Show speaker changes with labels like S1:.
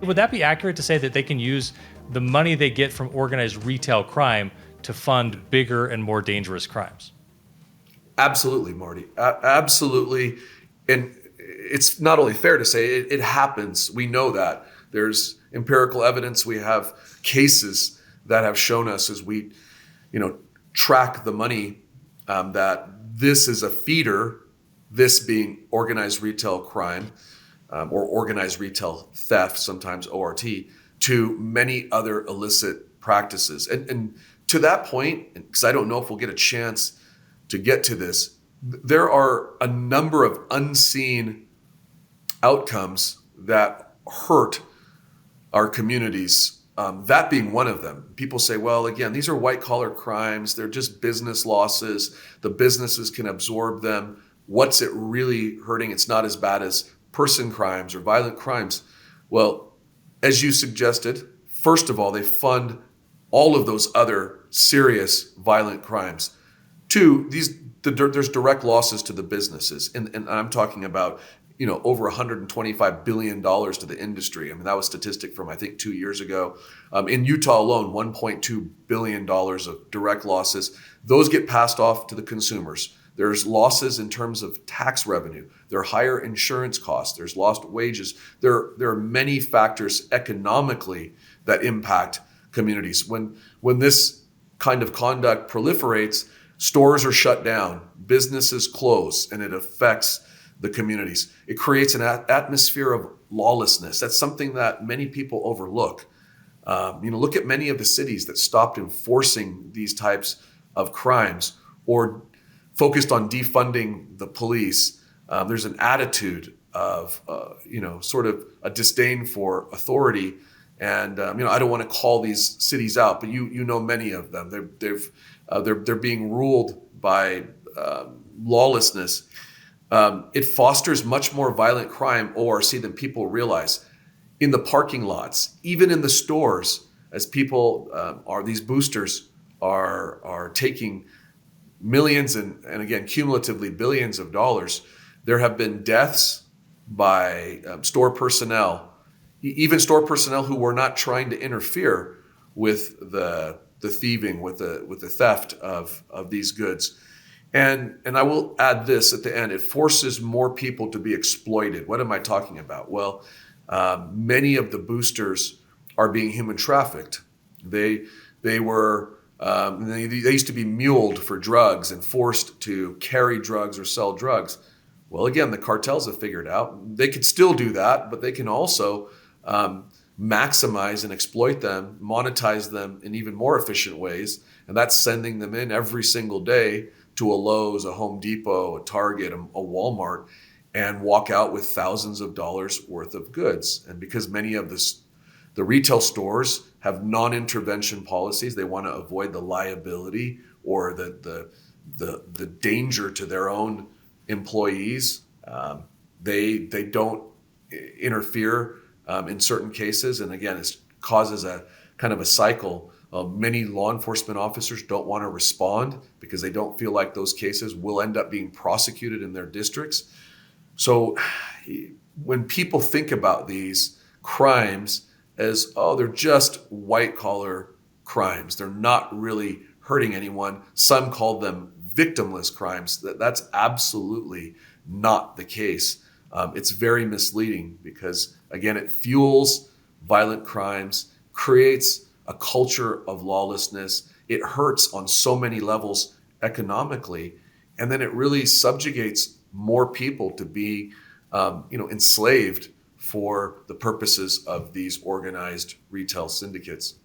S1: Would that be accurate to say that they can use the money they get from organized retail crime to fund bigger and more dangerous crimes?
S2: Absolutely, Marty. Absolutely. And it's not only fair to say it happens. We know that. There's empirical evidence. We have cases that have shown us as we, track the money, that this is a feeder, this being organized retail crime, or organized retail theft, sometimes ORT, to many other illicit practices. And to that point, because I don't know if we'll get a chance to get to this, there are a number of unseen outcomes that hurt our communities. That being one of them. People say, well, again, these are white collar crimes. They're just business losses. The businesses can absorb them. What's it really hurting? It's not as bad as person crimes or violent crimes. Well, as you suggested, first of all, they fund all of those other serious violent crimes. Two, there's direct losses to the businesses. And I'm talking about, over $125 billion to the industry. I mean, that was a statistic from, I think, 2 years ago. In Utah alone, $1.2 billion of direct losses. Those get passed off to the consumers. There's losses in terms of tax revenue. There are higher insurance costs. There's lost wages. There are many factors economically that impact communities. When this kind of conduct proliferates, stores are shut down, businesses close, and it affects the communities. It creates an atmosphere of lawlessness. That's something that many people overlook. Look at many of the cities that stopped enforcing these types of crimes or focused on defunding the police. There's an attitude of, sort of a disdain for authority. And, I don't want to call these cities out, but you know many of them. They're being ruled by lawlessness. It fosters much more violent crime, ORC, than people realize. In the parking lots, even in the stores, as people these boosters are taking millions and again, cumulatively billions of dollars. There have been deaths by store personnel, even store personnel who were not trying to interfere with the thieving, with the theft of these goods. And I will add this at the end, it forces more people to be exploited. What am I talking about? Well, many of the boosters are being human trafficked. They used to be muled for drugs and forced to carry drugs or sell drugs. Well, again, the cartels have figured out they could still do that, but they can also maximize and exploit them, monetize them in even more efficient ways. And that's sending them in every single day to a Lowe's, a Home Depot, a Target, a Walmart, and walk out with thousands of dollars worth of goods. And because many of the retail stores have non-intervention policies, they want to avoid the liability or the danger to their own employees. They don't interfere in certain cases. And again, it causes a kind of a cycle. Many law enforcement officers don't want to respond because they don't feel like those cases will end up being prosecuted in their districts. So when people think about these crimes as, they're just white collar crimes, they're not really hurting anyone. Some call them victimless crimes. That's absolutely not the case. It's very misleading because, again, it fuels violent crimes, creates a culture of lawlessness. It hurts on so many levels economically, and then it really subjugates more people to be, enslaved for the purposes of these organized retail syndicates.